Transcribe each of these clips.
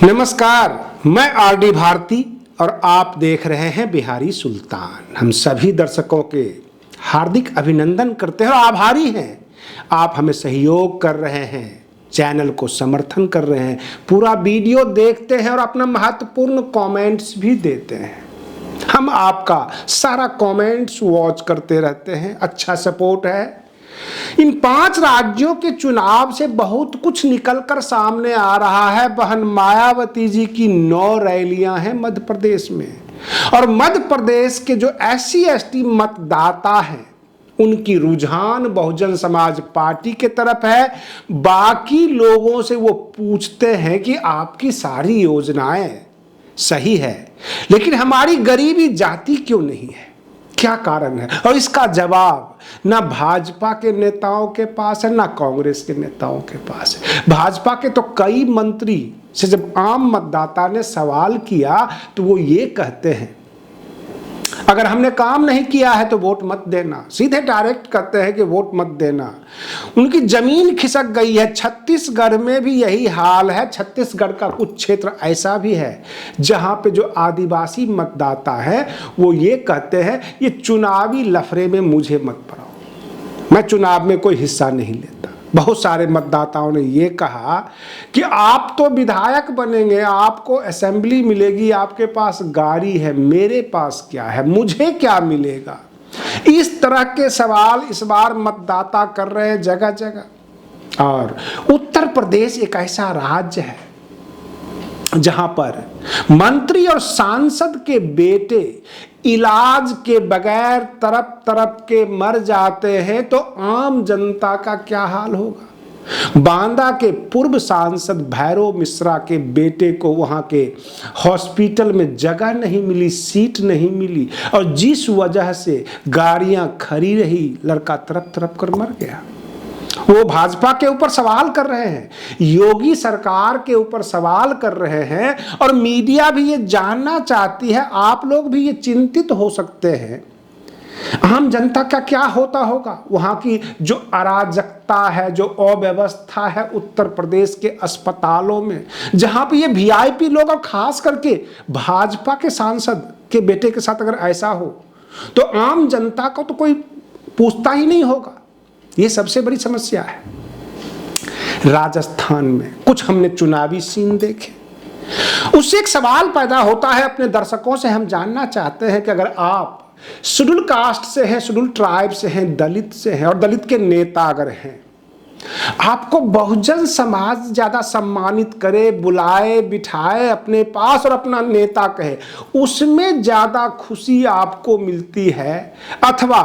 नमस्कार, मैं आरडी भारती और आप देख रहे हैं बिहारी सुल्तान। हम सभी दर्शकों के हार्दिक अभिनंदन करते हैं और आभारी हैं। आप हमें सहयोग कर रहे हैं, चैनल को समर्थन कर रहे हैं, पूरा वीडियो देखते हैं और अपना महत्वपूर्ण कमेंट्स भी देते हैं। हम आपका सारा कमेंट्स वॉच करते रहते हैं, अच्छा सपोर्ट है। इन 5 राज्यों के चुनाव से बहुत कुछ निकलकर सामने आ रहा है। बहन मायावती जी की 9 रैलियां हैं मध्य प्रदेश में, और मध्य प्रदेश के जो SC/ST मतदाता हैं उनकी रुझान बहुजन समाज पार्टी के तरफ है। बाकी लोगों से वो पूछते हैं कि आपकी सारी योजनाएं सही है, लेकिन हमारी गरीबी जाती क्यों नहीं है, क्या कारण है? और इसका जवाब ना भाजपा के नेताओं के पास है, ना कांग्रेस के नेताओं के पास है। भाजपा के तो कई मंत्री से जब आम मतदाता ने सवाल किया तो वो ये कहते हैं, अगर हमने काम नहीं किया है तो वोट मत देना। सीधे डायरेक्ट कहते हैं कि वोट मत देना। उनकी जमीन खिसक गई है। छत्तीसगढ़ में भी यही हाल है। छत्तीसगढ़ का कुछ क्षेत्र ऐसा भी है जहां पे जो आदिवासी मतदाता है वो ये कहते हैं, ये चुनावी लफड़े में मुझे मत पड़ाओ, मैं चुनाव में कोई हिस्सा नहीं लेता। बहुत सारे मतदाताओं ने ये कहा कि आप तो विधायक बनेंगे, आपको असेंबली मिलेगी, आपके पास गाड़ी है, मेरे पास क्या है, मुझे क्या मिलेगा। इस तरह के सवाल इस बार मतदाता कर रहे हैं जगह जगह। और उत्तर प्रदेश एक ऐसा राज्य है जहां पर मंत्री और सांसद के बेटे इलाज के बगैर तरफ तरफ के मर जाते हैं, तो आम जनता का क्या हाल होगा। बांदा के पूर्व सांसद भैरव मिश्रा के बेटे को वहां के हॉस्पिटल में जगह नहीं मिली, सीट नहीं मिली, और जिस वजह से गाड़ियां खड़ी रही, लड़का तरफ तरफ कर मर गया। वो भाजपा के ऊपर सवाल कर रहे हैं, योगी सरकार के ऊपर सवाल कर रहे हैं, और मीडिया भी ये जानना चाहती है, आप लोग भी ये चिंतित हो सकते हैं, आम जनता का क्या होता होगा। वहां की जो अराजकता है, जो अव्यवस्था है उत्तर प्रदेश के अस्पतालों में, जहां पे ये VIP लोग, और खास करके भाजपा के सांसद के बेटे के साथ अगर ऐसा हो तो आम जनता को तो कोई पूछता ही नहीं होगा। ये सबसे बड़ी समस्या है। राजस्थान में कुछ हमने चुनावी सीन देखे, उससे एक सवाल पैदा होता है। अपने दर्शकों से हम जानना चाहते हैं कि अगर आप शेड्यूल कास्ट से हैं, शेड्यूल ट्राइब से हैं, दलित से हैं, और दलित के नेता अगर हैं, आपको बहुजन समाज ज्यादा सम्मानित करे, बुलाए, बिठाए अपने पास और अपना नेता कहे, उसमें ज्यादा खुशी आपको मिलती है, अथवा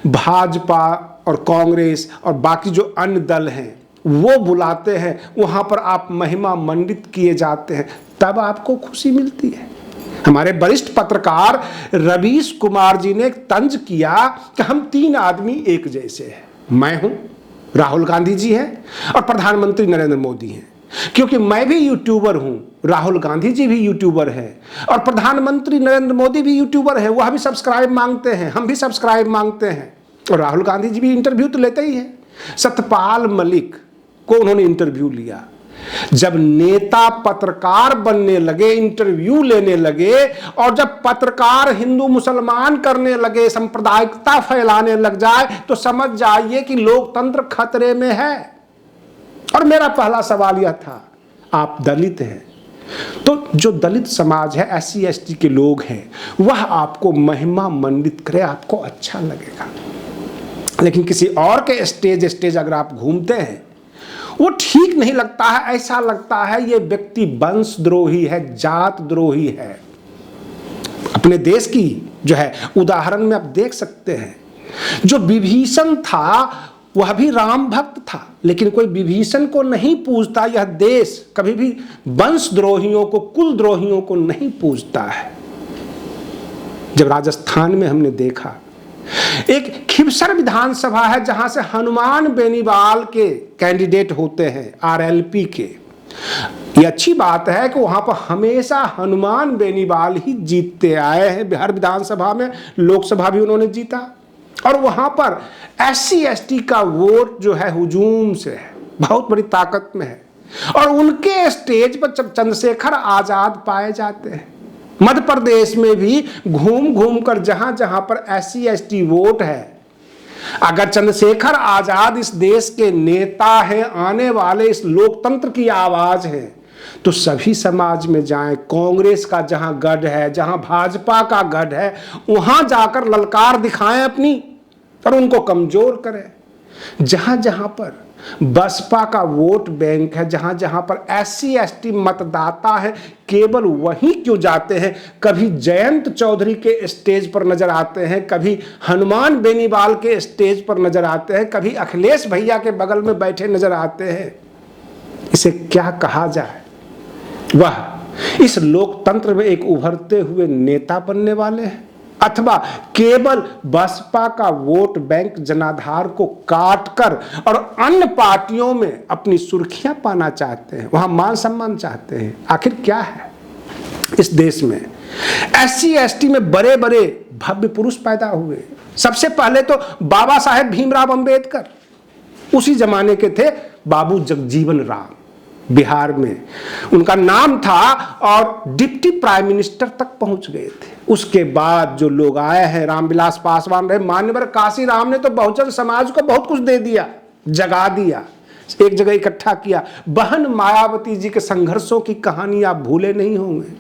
भाजपा और कांग्रेस और बाकी जो अन्य दल हैं वो बुलाते हैं, वहां पर आप महिमा मंडित किए जाते हैं, तब आपको खुशी मिलती है। हमारे वरिष्ठ पत्रकार रवीश कुमार जी ने एक तंज किया कि हम 3 आदमी एक जैसे हैं। मैं हूं, राहुल गांधी जी हैं, और प्रधानमंत्री नरेंद्र मोदी हैं। क्योंकि मैं भी यूट्यूबर हूं, राहुल गांधी जी भी यूट्यूबर हैं, और प्रधानमंत्री नरेंद्र मोदी भी यूट्यूबर हैं। वह भी सब्सक्राइब मांगते हैं, हम भी सब्सक्राइब मांगते हैं, और राहुल गांधी जी भी इंटरव्यू तो लेते ही हैं। सतपाल मलिक को उन्होंने इंटरव्यू लिया। जब नेता पत्रकार बनने लगे, इंटरव्यू लेने लगे, और जब पत्रकार हिंदू मुसलमान करने लगे, सांप्रदायिकता फैलाने लग जाए, तो समझ जाइए कि लोकतंत्र खतरे में है। और मेरा पहला सवाल यह था, आप दलित हैं, तो जो दलित समाज है, SC/ST के लोग हैं, वह आपको महिमा मंडित करे, आपको अच्छा लगेगा। लेकिन किसी और के स्टेज अगर आप घूमते हैं, वो ठीक नहीं लगता है। ऐसा लगता है ये व्यक्ति वंशद्रोही है, जात द्रोही है। अपने देश की जो है उदाहरण में आप देख सकते हैं, जो विभीषण था वह भी राम भक्त था, लेकिन कोई विभीषण को नहीं पूजता। यह देश कभी भी वंशद्रोहियों को, कुल द्रोहियों को नहीं पूजता है। जब राजस्थान में हमने देखा, एक खिवसर विधानसभा है जहां से हनुमान बेनीवाल के कैंडिडेट होते हैं, RLP के। ये अच्छी बात है कि वहां पर हमेशा हनुमान बेनीवाल ही जीतते आए हैं। बिहार विधानसभा में, लोकसभा भी उन्होंने जीता, और वहां पर SC/ST का वोट जो है हुजूम से है, बहुत बड़ी ताकत में है। और उनके स्टेज पर चंद्रशेखर आजाद पाए जाते हैं। मध्य प्रदेश में भी घूम घूम कर जहां जहां पर SC ST वोट है, अगर चंद्रशेखर आजाद इस देश के नेता हैं, आने वाले इस लोकतंत्र की आवाज है, तो सभी समाज में जाएं, कांग्रेस का जहां गढ़ है, जहां भाजपा का गढ़ है, वहां जाकर ललकार दिखाएं अपनी और उनको कमजोर करें। जहां जहां पर बसपा का वोट बैंक है, जहां जहां पर SC ST मतदाता है, केवल वहीं क्यों जाते हैं? कभी जयंत चौधरी के स्टेज पर नजर आते हैं, कभी हनुमान बेनीवाल के स्टेज पर नजर आते हैं, कभी अखिलेश भैया के बगल में बैठे नजर आते हैं। इसे क्या कहा जाए? वह इस लोकतंत्र में एक उभरते हुए नेता बनने वाले हैं, अथवा केवल बसपा का वोट बैंक जनाधार को काटकर और अन्य पार्टियों में अपनी सुर्खियां पाना चाहते हैं, वहां मान सम्मान चाहते हैं। आखिर क्या है इस देश में? SC ST में बड़े बड़े भव्य पुरुष पैदा हुए। सबसे पहले तो बाबा साहेब भीमराव अंबेडकर, उसी जमाने के थे बाबू जगजीवन राम, बिहार में उनका नाम था और डिप्टी प्राइम मिनिस्टर तक पहुंच गए थे। उसके बाद जो लोग आए हैं, रामविलास पासवान रहे, मान्यवर काशीराम ने तो बहुजन समाज को बहुत कुछ दे दिया, जगा दिया, एक जगह इकट्ठा किया। बहन मायावती जी के संघर्षों की कहानी आप भूले नहीं होंगे।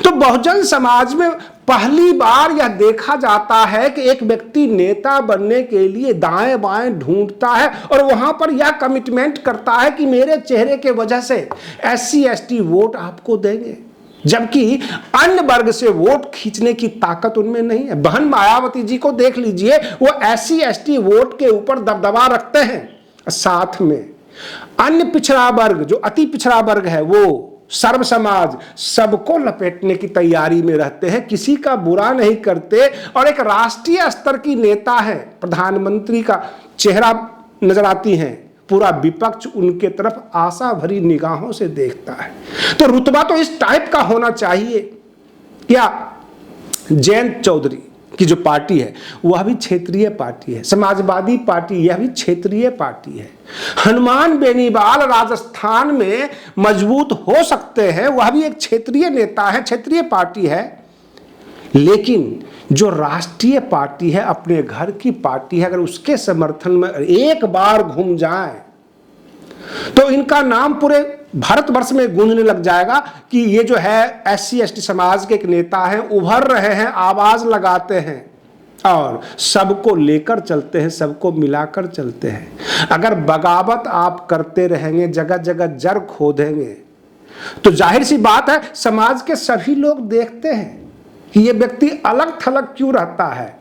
तो बहुजन समाज में पहली बार यह देखा जाता है कि एक व्यक्ति नेता बनने के लिए दाएं बाएं ढूंढता है और वहां पर यह कमिटमेंट करता है कि मेरे चेहरे के वजह से SC ST वोट आपको देंगे, जबकि अन्य वर्ग से वोट खींचने की ताकत उनमें नहीं है। बहन मायावती जी को देख लीजिए, वो SC ST वोट के ऊपर दबदबा रखते हैं, साथ में अन्य पिछड़ा वर्ग, जो अति पिछड़ा वर्ग है, वो सर्व समाज, सबको लपेटने की तैयारी में रहते हैं, किसी का बुरा नहीं करते। और एक राष्ट्रीय स्तर की नेता है, प्रधानमंत्री का चेहरा नजर आती हैं, पूरा विपक्ष उनके तरफ आशा भरी निगाहों से देखता है। तो रुतबा तो इस टाइप का होना चाहिए। क्या जयंत चौधरी की जो पार्टी है वह भी क्षेत्रीय पार्टी है, समाजवादी पार्टी यह भी क्षेत्रीय पार्टी है। हनुमान बेनीवाल राजस्थान में मजबूत हो सकते हैं, वह भी एक क्षेत्रीय नेता है, क्षेत्रीय पार्टी है। लेकिन जो राष्ट्रीय पार्टी है, अपने घर की पार्टी है, अगर उसके समर्थन में एक बार घूम जाए तो इनका नाम पूरे भारतवर्ष में गूंजने लग जाएगा कि ये जो है SC ST समाज के एक नेता हैं, उभर रहे हैं, आवाज लगाते हैं और सबको लेकर चलते हैं, सबको मिलाकर चलते हैं। अगर बगावत आप करते रहेंगे, जगह जगह जड़ खोदेंगे, तो जाहिर सी बात है समाज के सभी लोग देखते हैं कि ये व्यक्ति अलग थलग क्यों रहता है।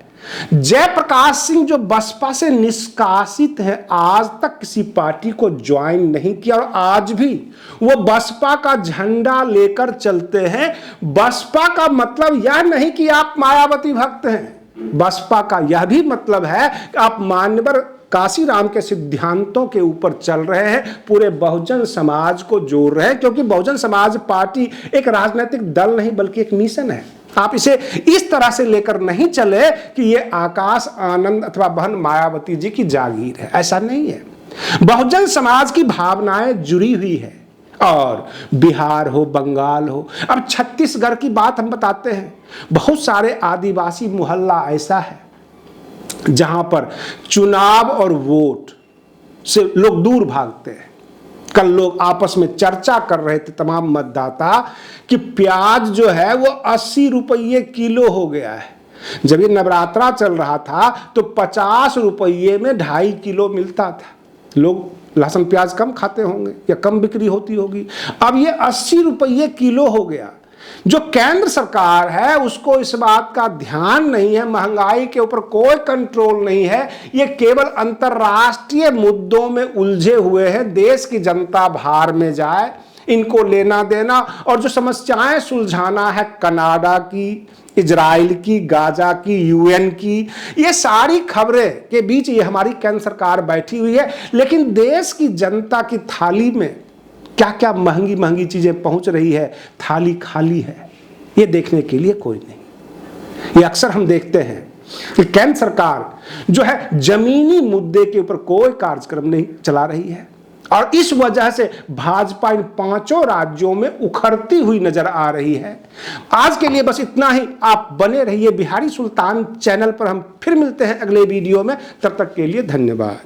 जयप्रकाश सिंह जो बसपा से निष्कासित है, आज तक किसी पार्टी को ज्वाइन नहीं किया और आज भी वो बसपा का झंडा लेकर चलते हैं। बसपा का मतलब यह नहीं कि आप मायावती भक्त हैं, बसपा का यह भी मतलब है कि आप मान्यवर काशीराम के सिद्धांतों के ऊपर चल रहे हैं, पूरे बहुजन समाज को जोड़ रहे हैं, क्योंकि बहुजन समाज पार्टी एक राजनीतिक दल नहीं बल्कि एक मिशन है। आप इसे इस तरह से लेकर नहीं चले कि ये आकाश आनंद अथवा बहन मायावती जी की जागीर है, ऐसा नहीं है। बहुजन समाज की भावनाएं जुड़ी हुई है, और बिहार हो, बंगाल हो, अब छत्तीसगढ़ की बात हम बताते हैं, बहुत सारे आदिवासी मोहल्ला ऐसा है जहां पर चुनाव और वोट से लोग दूर भागते हैं। कल लोग आपस में चर्चा कर रहे थे, तमाम मतदाता, कि प्याज जो है वो 80 रुपये किलो हो गया है। जब ये नवरात्रा चल रहा था तो 50 रुपये में 2.5 किलो मिलता था। लोग लहसुन प्याज कम खाते होंगे या कम बिक्री होती होगी, अब ये 80 रुपये किलो हो गया। जो केंद्र सरकार है उसको इस बात का ध्यान नहीं है, महंगाई के ऊपर कोई कंट्रोल नहीं है, ये केवल अंतर्राष्ट्रीय मुद्दों में उलझे हुए हैं। देश की जनता बाहर में जाए, इनको लेना देना और जो समस्याएं सुलझाना है, कनाडा की, इजराइल की, गाजा की, UN की, ये सारी खबरें के बीच ये हमारी केंद्र सरकार बैठी हुई है। लेकिन देश की जनता की थाली में क्या क्या महंगी महंगी चीजें पहुंच रही है, थाली खाली है, ये देखने के लिए कोई नहीं। ये अक्सर हम देखते हैं कि केंद्र सरकार जो है जमीनी मुद्दे के ऊपर कोई कार्यक्रम नहीं चला रही है, और इस वजह से भाजपा इन 5 राज्यों में उखड़ती हुई नजर आ रही है। आज के लिए बस इतना ही। आप बने रहिए बिहारी सुल्तान चैनल पर। हम फिर मिलते हैं अगले वीडियो में। तब तक के लिए धन्यवाद।